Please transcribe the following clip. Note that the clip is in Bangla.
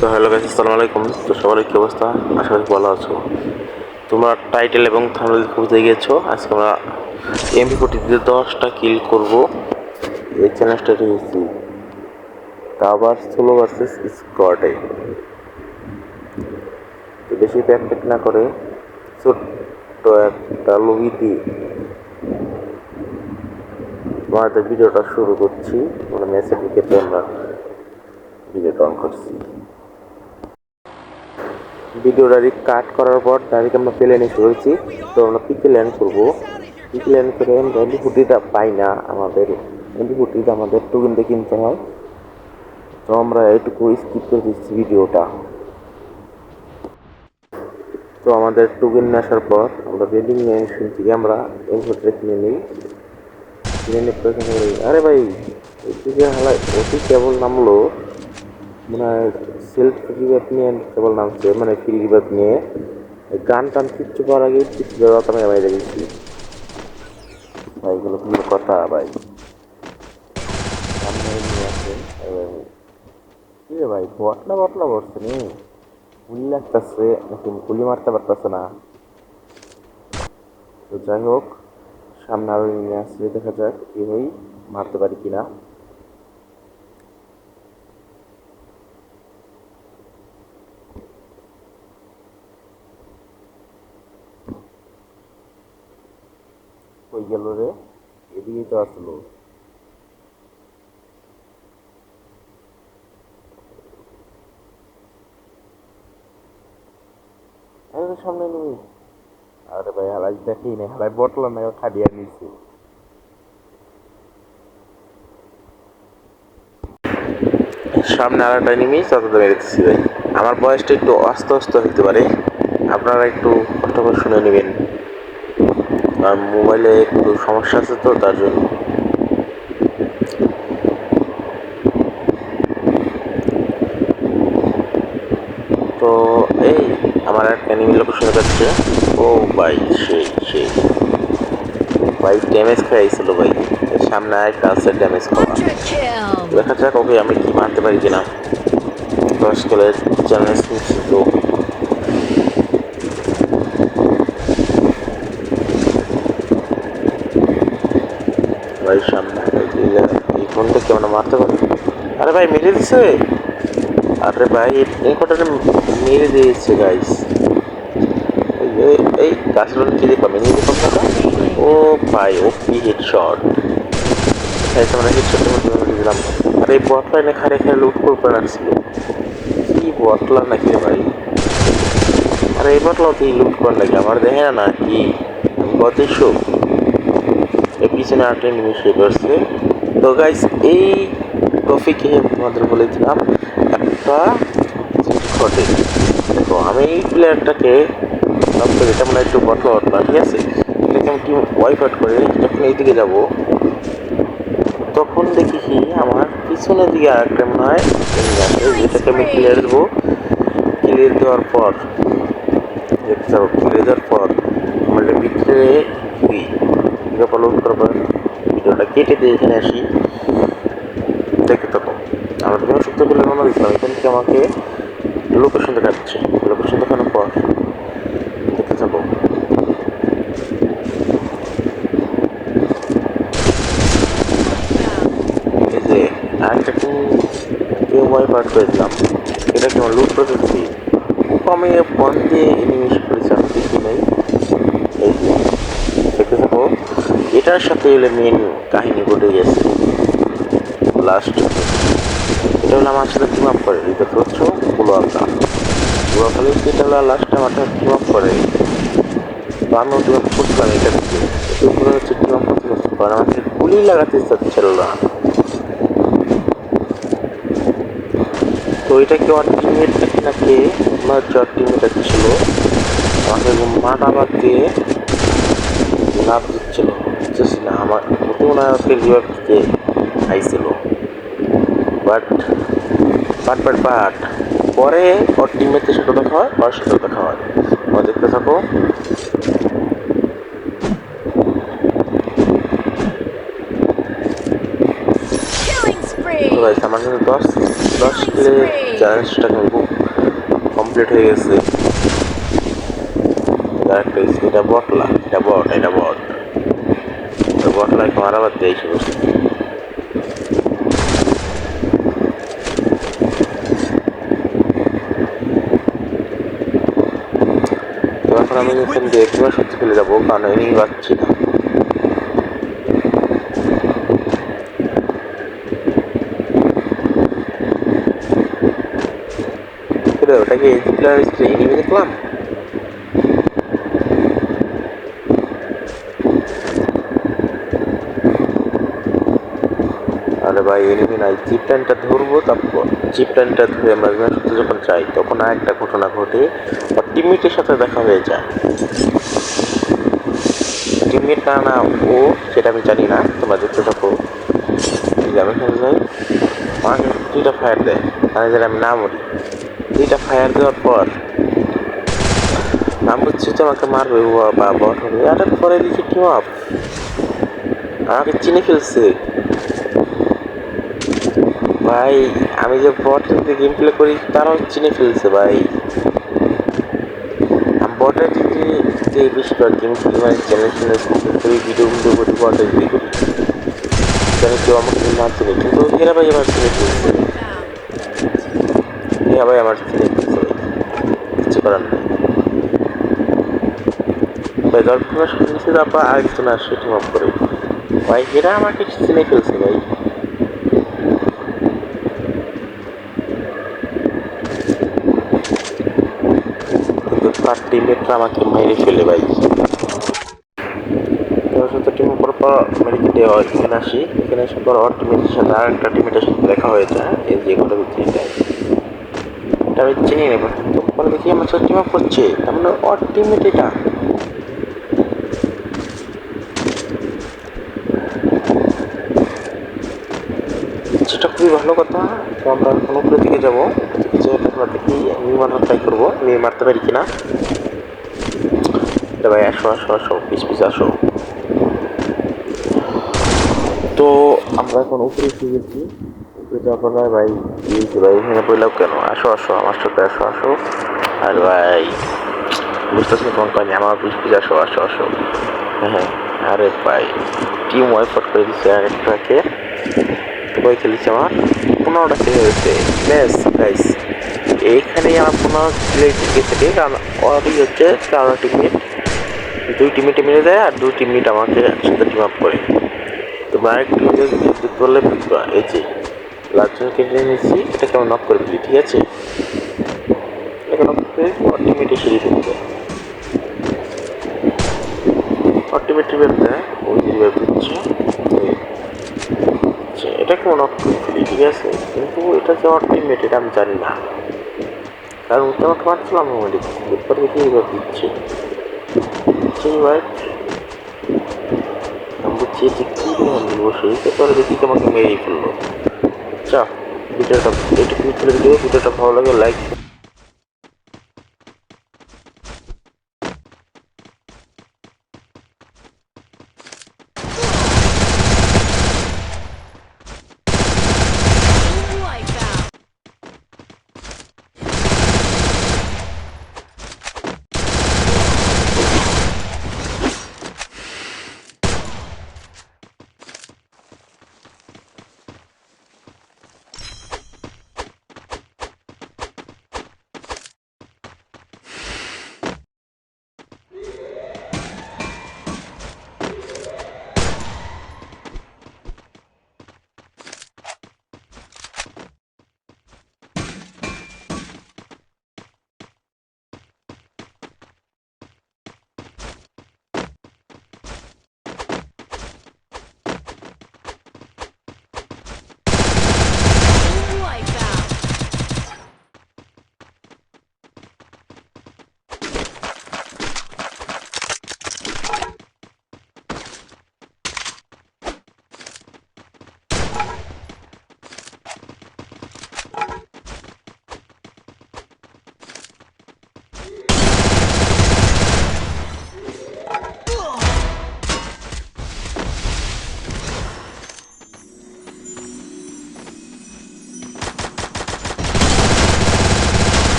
তো হ্যালো গাইস, আসসালামু আলাইকুম। তো সবার কি অবস্থা? আশা করি ভালো আছো। তোমরা টাইটেল এবং থাম্বনেল বুঝে গিয়েছো। আজকে আমরা এমপি40 দিয়ে 10টা কিল করব। এই চ্যালেঞ্জটা দিয়েছি কাভার সোলো ভার্সেস স্কোয়াডে। তো বেশি প্র্যাকটিস না করে ছোট্ট একটা লবি দিয়ে তোমাদের ভিডিওটা শুরু করছি। আমরা ম্যাচে ঢুকে আমরা ভিডিওটা অন করছি। ভিডিওটা কাট করার পর ডাইরেক্ট আমরা প্লেনে করেছি। তো আমরা পিকে ল্যান্ড করবো। পিকে ল্যান্ড করে আমরা এমপি40টা পাই না। আমাদের এমপি40টা আমাদের টোকেন দিয়ে কিনতে হয়। তো আমরা এইটুকু স্কিপ করে দিচ্ছি ভিডিওটা। তো আমাদের টোকেন নিয়ে আসার পর আমরা বেডিং মেশিন থেকে আমরা এমপি40টা কিনে নিই। কিনে নিয়ে প্রয়োজন করি। আরে ভাই ওটিকে হালাই ওটি কেবল নামলো, মানে সেলফ রিভাইভ নিয়ে কেবল নামছে, মানে ফ্রি রিভাইভ নিয়ে গান টান কিচ্ছু করার আগে কিছু ব্যবহার আমি বাইরে গেছি। ভাই এগুলো কি কথা ভাই? সামনে নিয়ে আসে কি রে ভাই, বটলা বটলা করছে নি, গুলি লাগতেছে নাকি গুলি মারতে পারতেছে না। তো যাই হোক, সামনে আরো নিয়ে আসছে, দেখা যাক কি ভাই মারতে পারি কিনা। কই গেল রে? এদিকেই তো আসলো। সামনে নেই। আরে ভাই হালাই দেখি না, হালাই বটলা না খাদিয়া নিয়েছে। সামনে আর একটা এনিমি তত মেরে দিচ্ছি ভাই। আমার বয়সটা একটু আস্তে আস্তে হতে পারে, আপনারা একটু কষ্ট করে শুনে নেবেন। আর মোবাইলে একটু সমস্যা আছে তো তার জন্য। তো এই আমার একটা এনিমি লোকেশনে যাচ্ছে। ও ভাই সেই ভাই ড্যামেজ খাইছিল ভাই। সামনে আরেকটা আছে ড্যামেজ খাওয়া। দেখা যাক ওকে আমি কি মারতে পারি কিনা। 10 কিলের চ্যালেঞ্জ নিচ্ছি তো। ভাই সামনে এই ফোনটা কেমন মারতে পারে? আরে ভাই মেরে দিছে। আরে ভাই এই ফোনটা মেরে দিয়েছে গাইস। এই গাছগুলো কি দিয়ে পাবেন? ও ভাই ও কি হেডশট! আমরা হেডশটের মধ্যে মেরে দিলাম। আর এই বট লাইনে খারে খারে লুট করে রাখছিল। কি বটলা নাকি ভাই? আরে এই বটলাও তুই লুট কর নাকি? আমার দেখে না কি কত শোক। এর পিছনে আটটা নিমিশ হয়ে পড়ছে। তো গাইস এই টপিকে তোমাদের বলেছিলাম একটা ঘটে। দেখো আমি এই প্লেয়ারটাকে এটা মানে একটু বটলা বটলা, ঠিক আছে? এটাকে আমি কি ওয়াইপ আউট করে যখন এইদিকে যাব, তখন দেখি কি আমার পিছনের দিকে আরেকটা মনে হয় যেটাকে আমি ক্লিয়ার দেবো। ক্লিয়ার দেওয়ার পর দেখতে যাবো, ক্লিয়ার দেওয়ার পর আমার ভিতরে ঘুরি ফলো করার পর ভিডিওটা কেটে দিয়ে এখানে আসি। দেখতে থাকো। আমরা প্রথমে সত্য বলে রওনা দিচ্ছিলাম, এখান থেকে আমাকে লোকেশন দেখাচ্ছে। লোকেশন দেখানোর পর দেখতে থাকো। এই যে আরেকটা কেউ ওয়াইপ আউট করে দিলাম। এটা কেমন লুট করতেছি। আমি ফোন দিয়ে ইনিমিশ করেছি, আমি দেখি নাই। এই যে দেখতে থাকো, এটার সাথে হলে মেন কাহিনী ঘটে গেছে। লাস্ট এটা হলো আমার সাথে টিম আপ করে, এটা তো হচ্ছে পুরোখালি এটা হলো লাস্ট টাইম আমার টিম আপ করে। তো আমিও টিম আপ করছিলাম এটা থেকে। এগুলো হচ্ছে টিম আপ করতে করতে কারণ আমাকে গুলি লাগাতে চাচ্ছিল না। তো এটা কি আমার টিমমেট নাকি আমার যার টিমমেট ছিল আমাকে মাটা বাদ দিয়ে লাভ দিচ্ছিল, বুঝতেছি না। আমার ওতেও না রিভাইভ দিতে খাইছিল। বাট বাট বাট বাট পরে ওর টিমমেটের সাথে দেখা হয়, ওর সাথে দেখা হয়। ও দেখতে থাকো। তো গাইস আমার কিন্তু 10 আসলে চ্যালেঞ্জটা কিন্তু কমপ্লিট হয়ে গেছে। একটা এটা বটলা, এটা বট, এটা বট, বটলাকে মারাবার দিয়ে এসে বসে। এখন আমি এখান দিয়ে একবার সত্যি ফেলে যাবো, কারণ আমি পাচ্ছি না। ওটাকে দেখলাম। আরে ভাই এনিমি নাই, জিপ লাইনটা ধরবো, তারপর জিপ লাইনটা ধরে আমরা সত্যি যখন চাই তখন আর একটা ঘটনা ঘটে, আর টিমমেটের সাথে দেখা হয়ে যায়। টিমমেট না ও, সেটা আমি জানি না, তোমরা দেখতে থাকো। আমি এখানে যাই, আমাকে 2টা ফায়ার দেয়, মানে যেন আমি না মরি। 2টা ফায়ার দেওয়ার পর আমি বুঝছি তো আমাকে মারবে বা বট হবে, আর পরে দেখি টিম আপ আমাকে চিনে ফেলছে। ভাই আমি যে বটের সাথে গেম প্লে করি তারাও চিনে ফেলছে ভাই। বটের দিকে যে বেশিরভাগ গেম খেলি, মানে চ্যানেল করি, ভিডিও করি, বটের দিকে করি, যেন কেউ আমাকে না চিনে, কিন্তু এরা ভাই আমার চিনে ফেলছে। এরা ভাই আমার চিনে ফেলছে ভাই, কিছু করার নেই ভাই। দরকার শুনেছি, তারপর আরেকজন আসে টিম আপ করে ভাই, এরা আমাকে চিনে ফেলছে ভাই। কিন্তু তার টিমমেটরা আমাকে মেরে ফেলে ভাই। টিম উপর পর মেডিকেটে এখানে আসি, এখানে এসে পর ওর টিমের সাথে আর একটা টিমের সাথে দেখা হয়ে যায়, এই যে ঘরের ভিতরে যায়। এটা আমি চিনি নেব, তো পরে দেখি আমার সাথে টিম আপ করছে, তার মানে ওর টিমমেট এটা। সেটা খুবই ভালো কথা। তো আমরা এখন উপরের দিকে যাবো, যে আমরা দেখি মারার ট্রাই করবো, মারতে পারি কিনা। ভাই আসো আসো আসো, পিস পিস আসো। তো আমরা এখন উপরে এসে গেছি, উপরে যাওয়ার পর ভাই দিয়েছি ভাই, এখানে বললাম কেন, আসো আসো আমার সাথে আসো আসো। আর ভাই বুঝতেছি কোন পাইনি, আমার পিস পিস আসো আসো আসো। হ্যাঁ হ্যাঁ, আরে ভাই টিম ওয়াইপ আউট করে দিচ্ছে আরেকটাকে। তো ভাই খেলেছি আমার 15টা কিল হয়েছে। ব্যাস গাইস, এইখানেই আমার 15 কিলের দিকে থেকে, কারণ ওরই হচ্ছে 4 টিমমেট, 2 টিমমেটে মিলে যায় আর 2 টিমমেট আমাকে একসাথে টিম আপ করে। তোমরা আরেকটু দেখতে পারলে বুঝবা, এই যে লাস্টজন কেটে নিয়েছি, এটাকে আমি নক করে ফেলি, ঠিক আছে? এটাকে নক করে অল্টিমেটে সিঁড়ি ফেলতে, অল্টিমেট রিভাইভ দেয়, ওই রিভাইভ দিচ্ছে। এটাকে নক করে ফেলি, ঠিক আছে? কিন্তু এটা যে অল্টিমেট এটা আমি জানি না, কারণ ওটা আমাকে মারছিলাম আমি, এরপর দেখি রিভাইভ দিচ্ছে। সেই ভাই আমি বুঝছি যে কী বসে, এরপরে দেখি তোমাকে মেরেই ফেললো। আচ্ছা, ভিডিওটা এইটুকু ভিডিওটা ভালো লাগে লাইক